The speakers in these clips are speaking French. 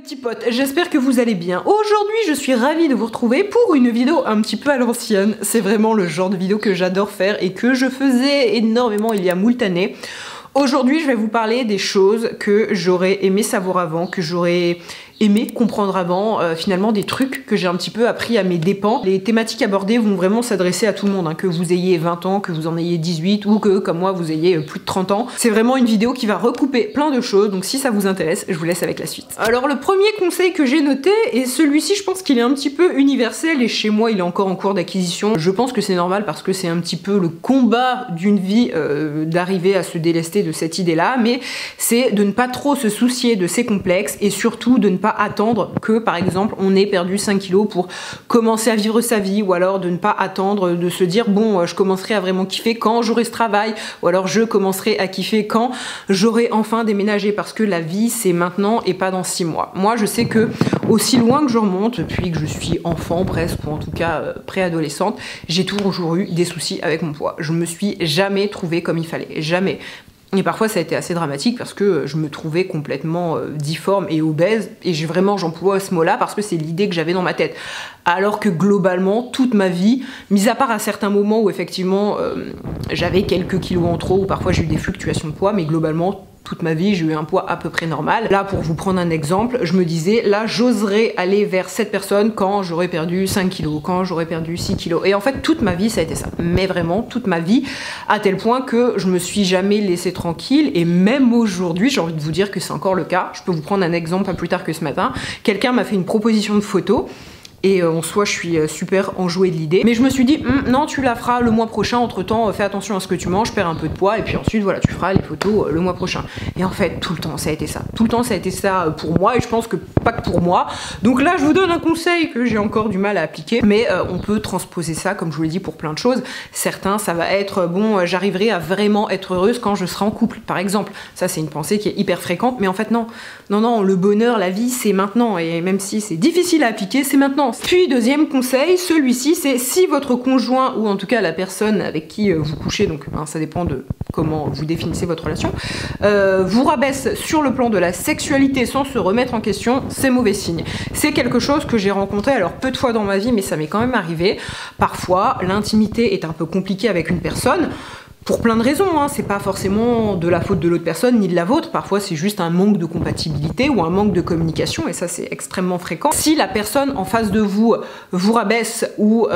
petits potes, j'espère que vous allez bien. Aujourd'hui, je suis ravie de vous retrouver pour une vidéo un petit peu à l'ancienne. C'est vraiment le genre de vidéo que j'adore faire et que je faisais énormément il y a moult années. Aujourd'hui, je vais vous parler des choses que j'aurais aimé savoir avant, que j'aurais aimé comprendre avant, finalement des trucs que j'ai un petit peu appris à mes dépens. Les thématiques abordées vont vraiment s'adresser à tout le monde, hein, que vous ayez 20 ans, que vous en ayez 18 ou que, comme moi, vous ayez plus de 30 ans. C'est vraiment une vidéo qui va recouper plein de choses, donc si ça vous intéresse, je vous laisse avec la suite. Alors le premier conseil que j'ai noté, et celui-ci je pense qu'il est un petit peu universel et chez moi il est encore en cours d'acquisition. Je pense que c'est normal parce que c'est un petit peu le combat d'une vie d'arriver à se délester de cette idée-là, mais c'est de ne pas trop se soucier de ses complexes et surtout de ne pas attendre que par exemple on ait perdu 5 kilos pour commencer à vivre sa vie, ou alors de ne pas attendre de se dire bon je commencerai à vraiment kiffer quand j'aurai ce travail, ou alors je commencerai à kiffer quand j'aurai enfin déménagé, parce que la vie c'est maintenant et pas dans 6 mois. Moi je sais que aussi loin que je remonte, depuis que je suis enfant presque, ou en tout cas préadolescente, j'ai toujours eu des soucis avec mon poids. Je me suis jamais trouvée comme il fallait, jamais. Et parfois ça a été assez dramatique parce que je me trouvais complètement difforme et obèse, et j'emploie ce mot-là parce que c'est l'idée que j'avais dans ma tête. Alors que globalement, toute ma vie, mis à part à certains moments où effectivement j'avais quelques kilos en trop, ou parfois j'ai eu des fluctuations de poids, mais globalement, toute ma vie, j'ai eu un poids à peu près normal. Là, pour vous prendre un exemple, je me disais, là, j'oserais aller vers cette personne quand j'aurais perdu 5 kilos, quand j'aurais perdu 6 kilos. Et en fait, toute ma vie, ça a été ça. Mais vraiment, toute ma vie, à tel point que je me suis jamais laissée tranquille. Et même aujourd'hui, j'ai envie de vous dire que c'est encore le cas. Je peux vous prendre un exemple pas plus tard que ce matin. Quelqu'un m'a fait une proposition de photo. Et en soi, je suis super enjouée de l'idée. Mais je me suis dit, non, tu la feras le mois prochain. Entre temps, fais attention à ce que tu manges, perds un peu de poids. Et puis ensuite, voilà, tu feras les photos le mois prochain. Et en fait, tout le temps, ça a été ça. Tout le temps, ça a été ça pour moi. Et je pense que pas que pour moi. Donc là, je vous donne un conseil que j'ai encore du mal à appliquer. Mais on peut transposer ça, comme je vous l'ai dit, pour plein de choses. Certains, ça va être, bon, j'arriverai à vraiment être heureuse quand je serai en couple, par exemple. Ça, c'est une pensée qui est hyper fréquente. Mais en fait, non. Non, non, le bonheur, la vie, c'est maintenant. Et même si c'est difficile à appliquer, c'est maintenant. Puis deuxième conseil, celui-ci, c'est si votre conjoint, ou en tout cas la personne avec qui vous couchez, donc hein, ça dépend de comment vous définissez votre relation, vous rabaisse sur le plan de la sexualité sans se remettre en question, c'est mauvais signe. C'est quelque chose que j'ai rencontré alors peu de fois dans ma vie, mais ça m'est quand même arrivé. Parfois, l'intimité est un peu compliquée avec une personne. Pour plein de raisons, hein. C'est pas forcément de la faute de l'autre personne ni de la vôtre, parfois c'est juste un manque de compatibilité ou un manque de communication, et ça c'est extrêmement fréquent. Si la personne en face de vous vous rabaisse ou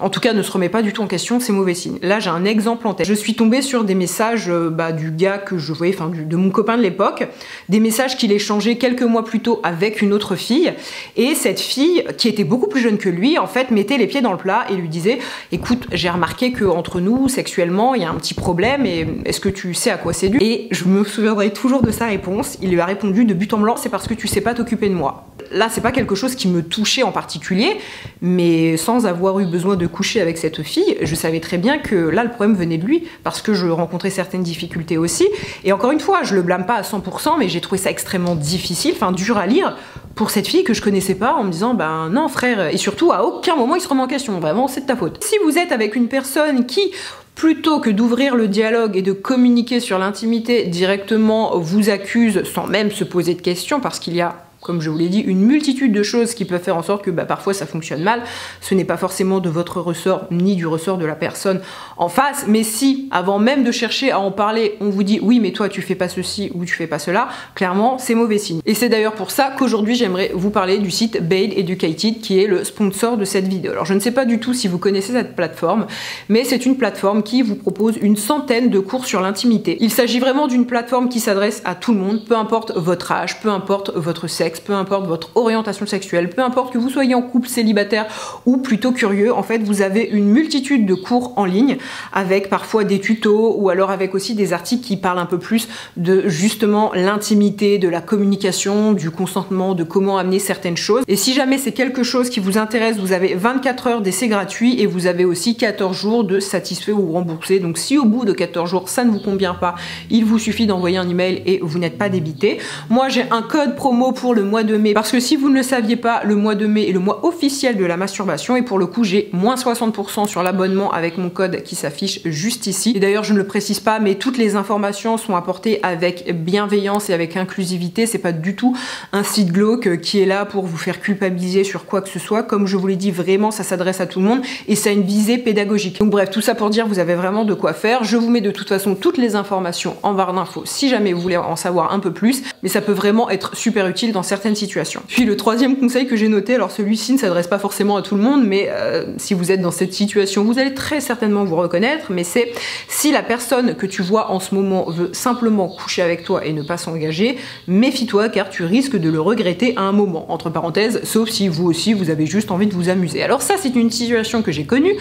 en tout cas ne se remet pas du tout en question, c'est mauvais signe. Là j'ai un exemple en tête. Je suis tombée sur des messages du gars que je voyais, enfin de mon copain de l'époque, des messages qu'il échangeait quelques mois plus tôt avec une autre fille, et cette fille, qui était beaucoup plus jeune que lui, en fait mettait les pieds dans le plat et lui disait écoute, j'ai remarqué que entre nous sexuellement il y a un petit problème, et est-ce que tu sais à quoi c'est dû? Et je me souviendrai toujours de sa réponse. Il lui a répondu de but en blanc, c'est parce que tu sais pas t'occuper de moi. Là c'est pas quelque chose qui me touchait en particulier, mais sans avoir eu besoin de coucher avec cette fille, je savais très bien que là le problème venait de lui, parce que je rencontrais certaines difficultés aussi, et encore une fois je le blâme pas à 100%, mais j'ai trouvé ça extrêmement difficile, enfin dur à lire pour cette fille que je connaissais pas, en me disant ben non frère, et surtout à aucun moment il se remet en question, vraiment c'est de ta faute. Si vous êtes avec une personne qui, plutôt que d'ouvrir le dialogue et de communiquer sur l'intimité directement, vous accuse sans même se poser de questions, parce qu'il y a, comme je vous l'ai dit, une multitude de choses qui peuvent faire en sorte que parfois ça fonctionne mal. Ce n'est pas forcément de votre ressort ni du ressort de la personne en face, mais si avant même de chercher à en parler, on vous dit oui mais toi tu fais pas ceci ou tu fais pas cela, clairement c'est mauvais signe. Et c'est d'ailleurs pour ça qu'aujourd'hui j'aimerais vous parler du site Bale Educated, qui est le sponsor de cette vidéo. Alors je ne sais pas du tout si vous connaissez cette plateforme, mais c'est une plateforme qui vous propose une centaine de cours sur l'intimité. Il s'agit vraiment d'une plateforme qui s'adresse à tout le monde, peu importe votre âge, peu importe votre sexe, peu importe votre orientation sexuelle, peu importe que vous soyez en couple, célibataire ou plutôt curieux. En fait, vous avez une multitude de cours en ligne avec parfois des tutos, ou alors avec aussi des articles qui parlent un peu plus de justement l'intimité, de la communication, du consentement, de comment amener certaines choses. Et si jamais c'est quelque chose qui vous intéresse, vous avez 24 heures d'essai gratuit et vous avez aussi 14 jours de satisfait ou remboursé. Donc si au bout de 14 jours ça ne vous convient pas, il vous suffit d'envoyer un email et vous n'êtes pas débité. Moi j'ai un code promo pour le le mois de mai, parce que si vous ne le saviez pas, le mois de mai est le mois officiel de la masturbation et pour le coup j'ai moins 60% sur l'abonnement avec mon code qui s'affiche juste ici. Et d'ailleurs je ne le précise pas, mais toutes les informations sont apportées avec bienveillance et avec inclusivité. C'est pas du tout un site glauque qui est là pour vous faire culpabiliser sur quoi que ce soit. Comme je vous l'ai dit, vraiment ça s'adresse à tout le monde et ça a une visée pédagogique. Donc bref, tout ça pour dire vous avez vraiment de quoi faire. Je vous mets de toute façon toutes les informations en barre d'infos si jamais vous voulez en savoir un peu plus, mais ça peut vraiment être super utile dans certaines situations. Puis le troisième conseil que j'ai noté, alors celui-ci ne s'adresse pas forcément à tout le monde, mais si vous êtes dans cette situation, vous allez très certainement vous reconnaître, mais c'est si la personne que tu vois en ce moment veut simplement coucher avec toi et ne pas s'engager, méfie-toi car tu risques de le regretter à un moment, entre parenthèses, sauf si vous aussi vous avez juste envie de vous amuser. Alors ça c'est une situation que j'ai connue,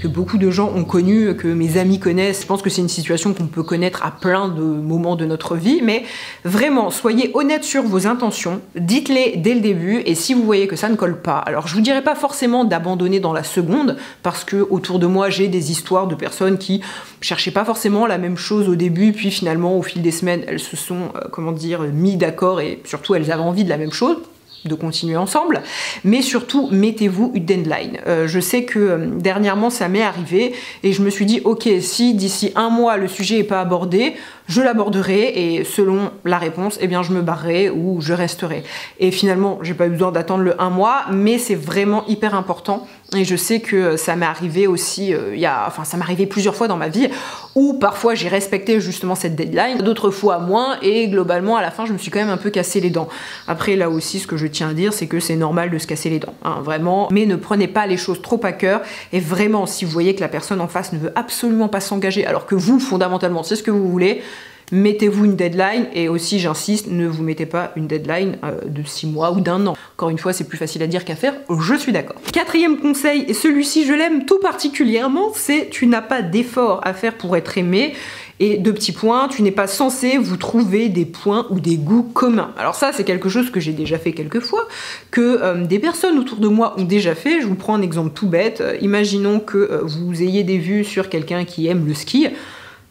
que beaucoup de gens ont connu, que mes amis connaissent. Je pense que c'est une situation qu'on peut connaître à plein de moments de notre vie, mais vraiment, soyez honnête sur vos intentions, dites-les dès le début, et si vous voyez que ça ne colle pas, alors je vous dirais pas forcément d'abandonner dans la seconde, parce que autour de moi, j'ai des histoires de personnes qui cherchaient pas forcément la même chose au début, puis finalement, au fil des semaines, elles se sont, comment dire, mis d'accord, et surtout, elles avaient envie de la même chose, de continuer ensemble, mais surtout mettez-vous une deadline. Je sais que dernièrement ça m'est arrivé et je me suis dit ok, si d'ici un mois le sujet n'est pas abordé, je l'aborderai et selon la réponse, eh bien je me barrerai ou je resterai. Et finalement, j'ai pas eu besoin d'attendre le un mois, mais c'est vraiment hyper important. Et je sais que ça m'est arrivé aussi, ça m'est arrivé plusieurs fois dans ma vie, où parfois j'ai respecté justement cette deadline, d'autres fois moins, et globalement à la fin je me suis quand même un peu cassé les dents. Après là aussi ce que je tiens à dire c'est que c'est normal de se casser les dents, hein, vraiment, mais ne prenez pas les choses trop à cœur, et vraiment si vous voyez que la personne en face ne veut absolument pas s'engager, alors que vous fondamentalement c'est ce que vous voulez, mettez-vous une deadline, et aussi j'insiste, ne vous mettez pas une deadline de 6 mois ou d'1 an. Encore une fois, c'est plus facile à dire qu'à faire, je suis d'accord. Quatrième conseil, et celui-ci je l'aime tout particulièrement, c'est tu n'as pas d'effort à faire pour être aimé. Et deux petits points, tu n'es pas censé vous trouver des points ou des goûts communs. Alors ça, c'est quelque chose que j'ai déjà fait quelques fois, que des personnes autour de moi ont déjà fait. Je vous prends un exemple tout bête. Imaginons que vous ayez des vues sur quelqu'un qui aime le ski.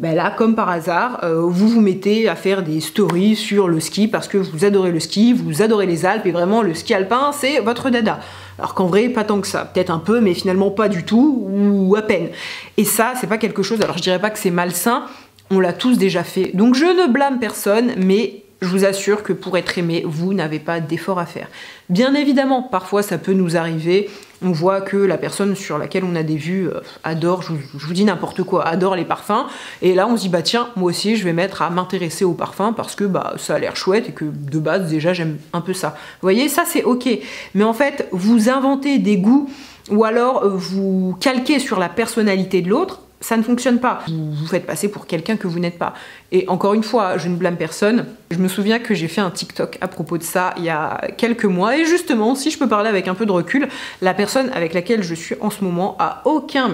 Ben là, comme par hasard, vous vous mettez à faire des stories sur le ski parce que vous adorez le ski, vous adorez les Alpes et vraiment le ski alpin, c'est votre dada. Alors qu'en vrai, pas tant que ça. Peut-être un peu, mais finalement pas du tout, ou à peine. Et ça, c'est pas quelque chose, alors je dirais pas que c'est malsain, on l'a tous déjà fait. Donc je ne blâme personne, mais je vous assure que pour être aimé, vous n'avez pas d'effort à faire. Bien évidemment, parfois ça peut nous arriver, on voit que la personne sur laquelle on a des vues adore, je vous dis n'importe quoi, adore les parfums, et là on se dit bah tiens, moi aussi je vais mettre à m'intéresser aux parfums parce que bah ça a l'air chouette et que de base déjà j'aime un peu ça. Vous voyez, ça c'est ok, mais en fait vous inventez des goûts ou alors vous calquez sur la personnalité de l'autre, ça ne fonctionne pas. Vous vous faites passer pour quelqu'un que vous n'êtes pas. Et encore une fois, je ne blâme personne. Je me souviens que j'ai fait un TikTok à propos de ça il y a quelques mois. Et justement, si je peux parler avec un peu de recul, la personne avec laquelle je suis en ce moment, à aucun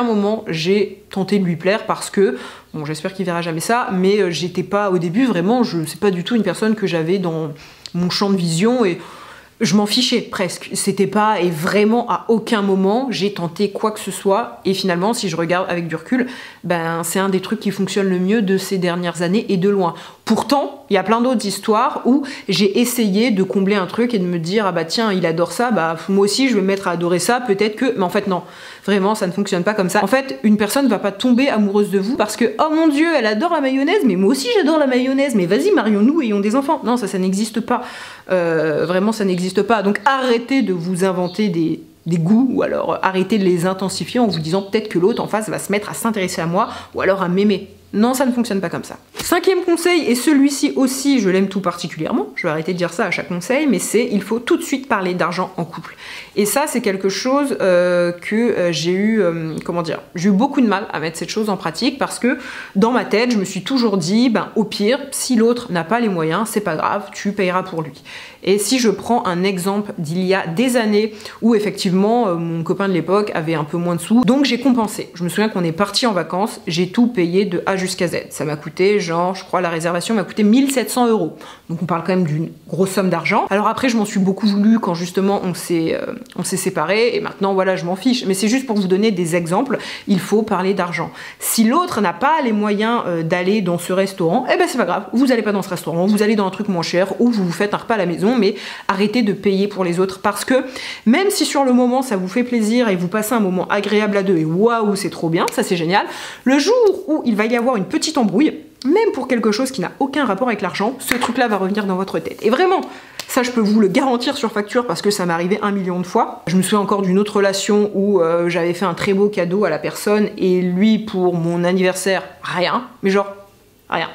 moment, j'ai tenté de lui plaire parce que, bon, j'espère qu'il verra jamais ça, mais j'étais pas, au début, vraiment, c'est pas du tout une personne que j'avais dans mon champ de vision et je m'en fichais presque, c'était pas, et vraiment à aucun moment j'ai tenté quoi que ce soit, et finalement si je regarde avec du recul, ben c'est un des trucs qui fonctionne le mieux de ces dernières années et de loin. Pourtant, il y a plein d'autres histoires où j'ai essayé de combler un truc et de me dire ah bah tiens il adore ça, bah moi aussi je vais me mettre à adorer ça, peut-être que, mais en fait non, vraiment ça ne fonctionne pas comme ça. En fait une personne va pas tomber amoureuse de vous parce que oh mon dieu elle adore la mayonnaise, mais moi aussi j'adore la mayonnaise, mais vas-y marions-nous et ayons des enfants. Non, ça n'existe pas, vraiment ça n'existe pas. Donc arrêtez de vous inventer des goûts, ou alors arrêtez de les intensifier en vous disant peut-être que l'autre en face va se mettre à s'intéresser à moi ou alors à m'aimer. Non, ça ne fonctionne pas comme ça. Cinquième conseil, et celui-ci aussi je l'aime tout particulièrement, je vais arrêter de dire ça à chaque conseil, mais c'est il faut tout de suite parler d'argent en couple. Et ça c'est quelque chose que j'ai eu, j'ai eu beaucoup de mal à mettre cette chose en pratique parce que dans ma tête je me suis toujours dit, ben au pire, si l'autre n'a pas les moyens, c'est pas grave, tu payeras pour lui. Et si je prends un exemple d'il y a des années où effectivement mon copain de l'époque avait un peu moins de sous, donc j'ai compensé. Je me souviens qu'on est parti en vacances, j'ai tout payé de A jusqu'à Z. Ça m'a coûté, genre, je crois la réservation m'a coûté 1700 €. Donc on parle quand même d'une grosse somme d'argent. Alors après, je m'en suis beaucoup voulu quand justement on s'est séparés, et maintenant voilà, je m'en fiche. Mais c'est juste pour vous donner des exemples, il faut parler d'argent. Si l'autre n'a pas les moyens d'aller dans ce restaurant, eh ben c'est pas grave, vous n'allez pas dans ce restaurant, vous allez dans un truc moins cher, ou vous vous faites un repas à la maison, mais arrêtez de payer pour les autres, parce que même si sur le moment ça vous fait plaisir et vous passez un moment agréable à deux, et waouh, c'est trop bien, ça c'est génial, le jour où il va y avoir une petite embrouille, même pour quelque chose qui n'a aucun rapport avec l'argent, ce truc-là va revenir dans votre tête. Et vraiment, ça je peux vous le garantir sur facture parce que ça m'est arrivé 1 million de fois. Je me souviens encore d'une autre relation où j'avais fait un très beau cadeau à la personne et lui pour mon anniversaire, rien, mais genre rien.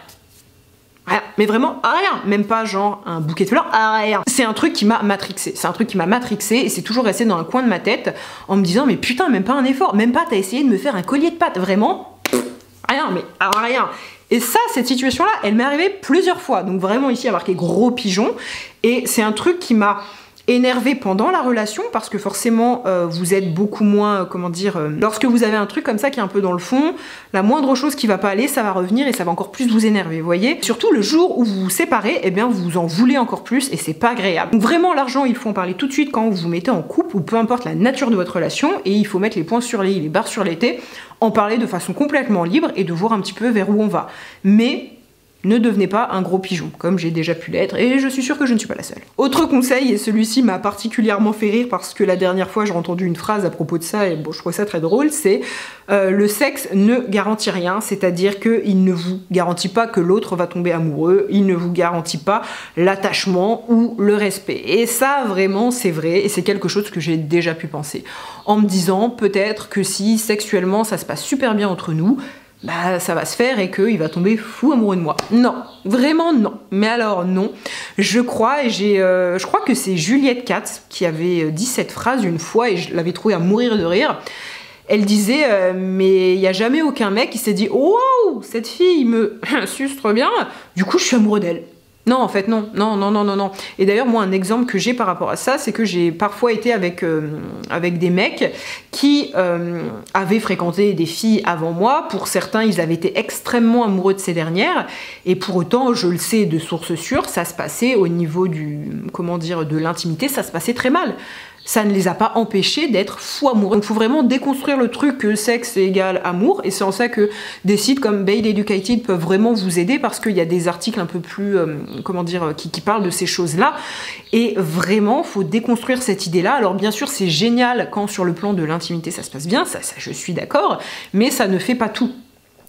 Rien, mais vraiment rien, même pas genre un bouquet de fleurs, rien. C'est un truc qui m'a matrixé, et c'est toujours resté dans un coin de ma tête en me disant mais putain, même pas un effort, même pas t'as essayé de me faire un collier de pâtes, vraiment rien, mais rien. Et ça, cette situation-là, elle m'est arrivée plusieurs fois, donc vraiment ici il y a marqué gros pigeon, et c'est un truc qui m'a énervé pendant la relation parce que forcément vous êtes beaucoup moins, comment dire, lorsque vous avez un truc comme ça qui est un peu dans le fond, la moindre chose qui va pas aller, ça va revenir et ça va encore plus vous énerver, vous voyez. Surtout le jour où vous vous séparez, eh bien vous en voulez encore plus et c'est pas agréable. Donc vraiment l'argent, il faut en parler tout de suite quand vous vous mettez en couple ou peu importe la nature de votre relation, et il faut mettre les points sur les i, les barres sur les t, en parler de façon complètement libre et de voir un petit peu vers où on va. Mais ne devenez pas un gros pigeon, comme j'ai déjà pu l'être, et je suis sûre que je ne suis pas la seule. Autre conseil, et celui-ci m'a particulièrement fait rire parce que la dernière fois j'ai entendu une phrase à propos de ça, et bon, je trouve ça très drôle, c'est le sexe ne garantit rien, c'est-à-dire qu'il ne vous garantit pas que l'autre va tomber amoureux, il ne vous garantit pas l'attachement ou le respect. Et ça, vraiment, c'est vrai, et c'est quelque chose que j'ai déjà pu penser, en me disant peut-être que si sexuellement ça se passe super bien entre nous, bah ça va se faire et qu'il va tomber fou amoureux de moi. Non, vraiment non. Mais alors non, je crois, et je crois que c'est Juliette Katz qui avait dit cette phrase une fois et je l'avais trouvée à mourir de rire. Elle disait mais il n'y a jamais aucun mec qui s'est dit oh wow, cette fille me suce trop bien, du coup je suis amoureux d'elle. Non, en fait, non. Et d'ailleurs, moi, un exemple que j'ai par rapport à ça, c'est que j'ai parfois été avec des mecs qui avaient fréquenté des filles avant moi. Pour certains, ils avaient été extrêmement amoureux de ces dernières. Et pour autant, je le sais de source sûre, ça se passait au niveau de l'intimité, ça se passait très mal. Ça ne les a pas empêchés d'être fous amoureux. Donc il faut vraiment déconstruire le truc que sexe égale amour, et c'est en ça que des sites comme Bail Educated peuvent vraiment vous aider, parce qu'il y a des articles un peu plus, qui parlent de ces choses-là, et vraiment, faut déconstruire cette idée-là. Alors bien sûr, c'est génial quand sur le plan de l'intimité ça se passe bien, ça je suis d'accord, mais ça ne fait pas tout.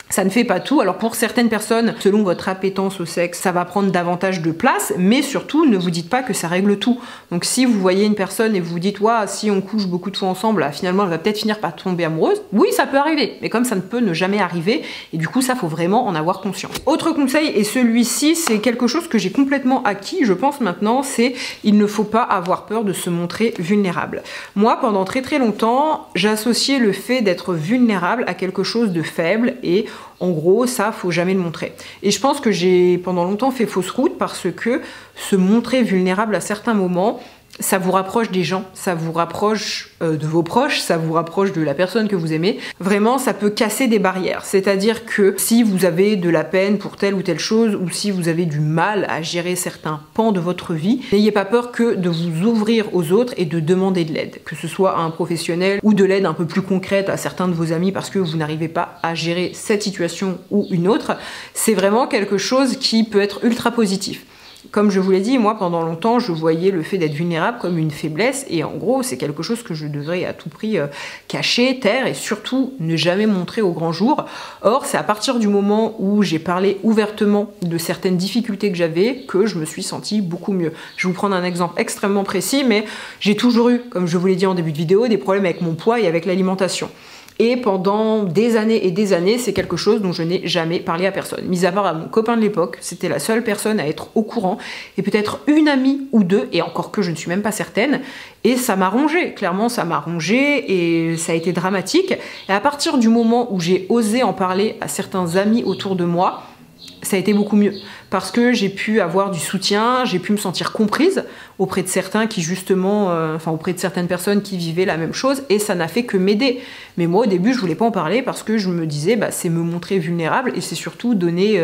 Ça ne fait pas tout. Alors pour certaines personnes, selon votre appétence au sexe, ça va prendre davantage de place, mais surtout ne vous dites pas que ça règle tout. Donc si vous voyez une personne et vous vous dites ouais, si on couche beaucoup de fois ensemble, là, finalement elle va peut-être finir par tomber amoureuse, oui ça peut arriver, mais comme ça ne peut ne jamais arriver, et du coup ça faut vraiment en avoir conscience. Autre conseil, et celui-ci c'est quelque chose que j'ai complètement acquis, je pense maintenant, c'est il ne faut pas avoir peur de se montrer vulnérable. Moi pendant très très longtemps, j'associais le fait d'être vulnérable à quelque chose de faible, et en gros, ça, faut jamais le montrer. Et je pense que j'ai pendant longtemps fait fausse route, parce que se montrer vulnérable à certains moments, ça vous rapproche des gens, ça vous rapproche de vos proches, ça vous rapproche de la personne que vous aimez. Vraiment, ça peut casser des barrières. C'est-à-dire que si vous avez de la peine pour telle ou telle chose, ou si vous avez du mal à gérer certains pans de votre vie, n'ayez pas peur que de vous ouvrir aux autres et de demander de l'aide. Que ce soit à un professionnel ou de l'aide un peu plus concrète à certains de vos amis parce que vous n'arrivez pas à gérer cette situation ou une autre, c'est vraiment quelque chose qui peut être ultra positif. Comme je vous l'ai dit, moi pendant longtemps je voyais le fait d'être vulnérable comme une faiblesse, et en gros c'est quelque chose que je devrais à tout prix cacher, taire, et surtout ne jamais montrer au grand jour. Or c'est à partir du moment où j'ai parlé ouvertement de certaines difficultés que j'avais que je me suis sentie beaucoup mieux. Je vais vous prendre un exemple extrêmement précis, mais j'ai toujours eu, comme je vous l'ai dit en début de vidéo, des problèmes avec mon poids et avec l'alimentation. Et pendant des années, c'est quelque chose dont je n'ai jamais parlé à personne. Mis à part à mon copain de l'époque, c'était la seule personne à être au courant, et peut-être une amie ou deux, et encore que je ne suis même pas certaine, et ça m'a rongé, clairement ça m'a rongé, et ça a été dramatique. Et à partir du moment où j'ai osé en parler à certains amis autour de moi, ça a été beaucoup mieux. parce que j'ai pu avoir du soutien, j'ai pu me sentir comprise auprès de certains qui justement, auprès de certaines personnes qui vivaient la même chose, et ça n'a fait que m'aider. Mais moi au début je voulais pas en parler parce que je me disais c'est me montrer vulnérable et c'est surtout donner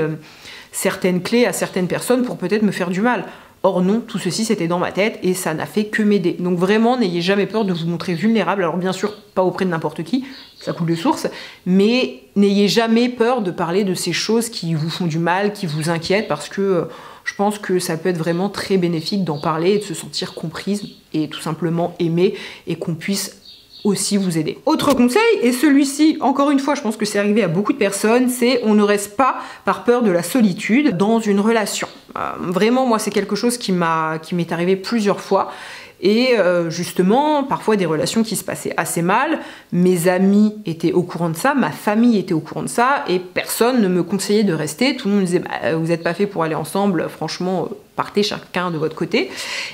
certaines clés à certaines personnes pour peut-être me faire du mal. Or non, tout ceci c'était dans ma tête et ça n'a fait que m'aider. Donc vraiment, n'ayez jamais peur de vous montrer vulnérable. Alors bien sûr, pas auprès de n'importe qui, ça coule de source, mais n'ayez jamais peur de parler de ces choses qui vous font du mal, qui vous inquiètent, parce que je pense que ça peut être vraiment très bénéfique d'en parler et de se sentir comprise et tout simplement aimée et qu'on puisse aussi vous aider. Autre conseil, et celui-ci, encore une fois, je pense que c'est arrivé à beaucoup de personnes, c'est on ne reste pas par peur de la solitude dans une relation. Vraiment, moi, c'est quelque chose qui m'est arrivé plusieurs fois. Et justement, parfois des relations qui se passaient assez mal, mes amis étaient au courant de ça, ma famille était au courant de ça, et personne ne me conseillait de rester. Tout le monde me disait vous n'êtes pas fait pour aller ensemble, franchement, partez chacun de votre côté.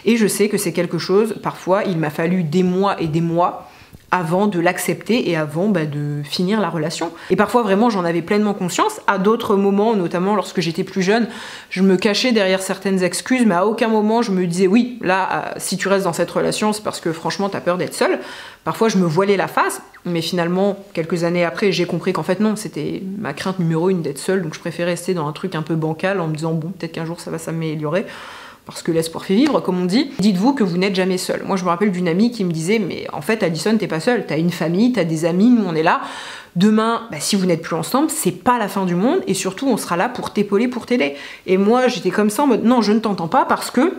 Et je sais que c'est quelque chose, parfois, il m'a fallu des mois et des mois avant de l'accepter et avant de finir la relation. Et parfois vraiment j'en avais pleinement conscience. À d'autres moments, notamment lorsque j'étais plus jeune, je me cachais derrière certaines excuses, mais à aucun moment je me disais oui, là si tu restes dans cette relation c'est parce que franchement t'as peur d'être seule. Parfois je me voilais la face, mais finalement quelques années après j'ai compris qu'en fait non, c'était ma crainte numéro 1 d'être seule, donc je préférais rester dans un truc un peu bancal en me disant bon, peut-être qu'un jour ça va s'améliorer. Parce que l'espoir fait vivre, comme on dit. Dites-vous que vous n'êtes jamais seul. Moi, je me rappelle d'une amie qui me disait mais en fait, Alison, t'es pas seule. T'as une famille, t'as des amis, nous, on est là. Demain, si vous n'êtes plus ensemble, c'est pas la fin du monde. Et surtout, on sera là pour t'épauler, pour t'aider. Et moi, j'étais comme ça en mode non, je ne t'entends pas parce que...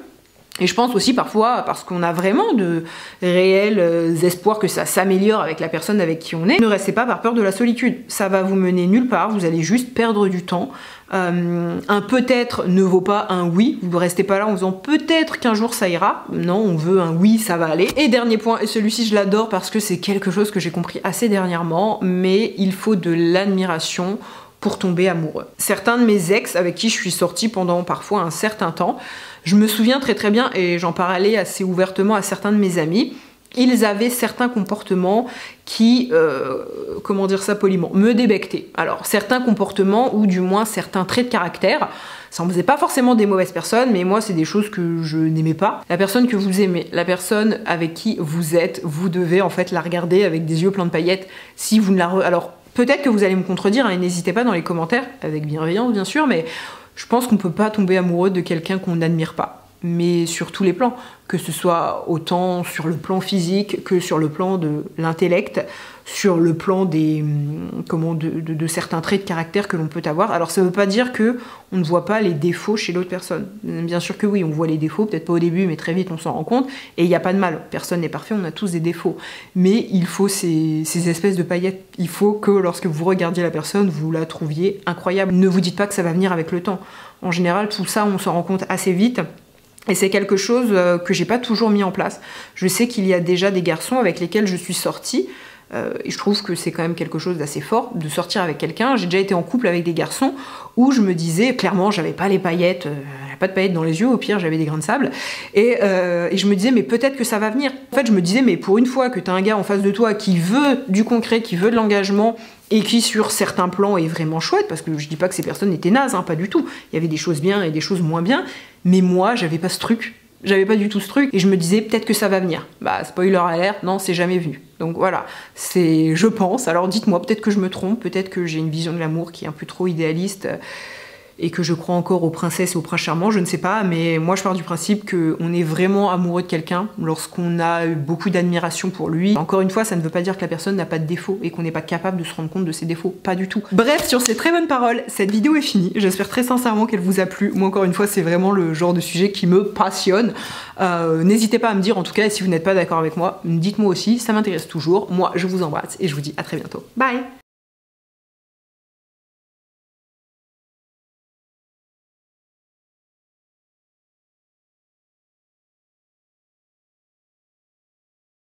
Et je pense aussi parfois, parce qu'on a vraiment de réels espoirs que ça s'améliore avec la personne avec qui on est, ne restez pas par peur de la solitude. Ça va vous mener nulle part, vous allez juste perdre du temps. Un peut-être ne vaut pas un oui, vous ne restez pas là en disant peut-être qu'un jour ça ira. Non, on veut un oui, ça va aller. Et dernier point, et celui-ci je l'adore parce que c'est quelque chose que j'ai compris assez dernièrement, mais il faut de l'admiration pour tomber amoureux. Certains de mes ex avec qui je suis sortie pendant parfois un certain temps, je me souviens très très bien, et j'en parlais assez ouvertement à certains de mes amis, ils avaient certains comportements qui, comment dire ça poliment, me débectaient. Alors certains comportements, ou du moins certains traits de caractère, ça en faisait pas forcément des mauvaises personnes, mais moi c'est des choses que je n'aimais pas. La personne que vous aimez, la personne avec qui vous êtes, vous devez en fait la regarder avec des yeux pleins de paillettes. Si vous ne la... Alors peut-être que vous allez me contredire, et n'hésitez pas dans les commentaires, avec bienveillance bien sûr, mais je pense qu'on peut pas tomber amoureux de quelqu'un qu'on n'admire pas. Mais sur tous les plans, que ce soit autant sur le plan physique que sur le plan de l'intellect, sur le plan des, de certains traits de caractère que l'on peut avoir. Alors ça veut pas dire que on ne voit pas les défauts chez l'autre personne. Bien sûr que oui, on voit les défauts, peut-être pas au début, mais très vite on s'en rend compte, et il n'y a pas de mal. Personne n'est parfait, on a tous des défauts. Mais il faut ces espèces de paillettes. Il faut que lorsque vous regardiez la personne, vous la trouviez incroyable. Ne vous dites pas que ça va venir avec le temps. En général, tout ça, on s'en rend compte assez vite. Et c'est quelque chose que j'ai pas toujours mis en place. Je sais qu'il y a déjà des garçons avec lesquels je suis sortie, et je trouve que c'est quand même quelque chose d'assez fort de sortir avec quelqu'un. J'ai déjà été en couple avec des garçons où je me disais, clairement, j'avais pas les paillettes, pas de paillettes dans les yeux, au pire j'avais des grains de sable, et je me disais mais peut-être que ça va venir. En fait je me disais mais pour une fois que t'as un gars en face de toi qui veut du concret, qui veut de l'engagement, et qui sur certains plans est vraiment chouette, parce que je dis pas que ces personnes étaient nazes, hein, pas du tout, il y avait des choses bien et des choses moins bien, mais moi j'avais pas ce truc. J'avais pas du tout ce truc, et je me disais peut-être que ça va venir. Spoiler alert, non, c'est jamais venu. Donc voilà, c'est, je pense, alors dites-moi, peut-être que je me trompe, peut-être que j'ai une vision de l'amour qui est un peu trop idéaliste, et que je crois encore aux princesses et aux princes charmants, je ne sais pas, mais moi je pars du principe qu'on est vraiment amoureux de quelqu'un lorsqu'on a eu beaucoup d'admiration pour lui. Encore une fois, ça ne veut pas dire que la personne n'a pas de défauts et qu'on n'est pas capable de se rendre compte de ses défauts, pas du tout. Bref, sur ces très bonnes paroles, cette vidéo est finie. J'espère très sincèrement qu'elle vous a plu. Moi encore une fois, c'est vraiment le genre de sujet qui me passionne. N'hésitez pas à me dire en tout cas, si vous n'êtes pas d'accord avec moi, dites-moi aussi, ça m'intéresse toujours. Moi, je vous embrasse et je vous dis à très bientôt. Bye!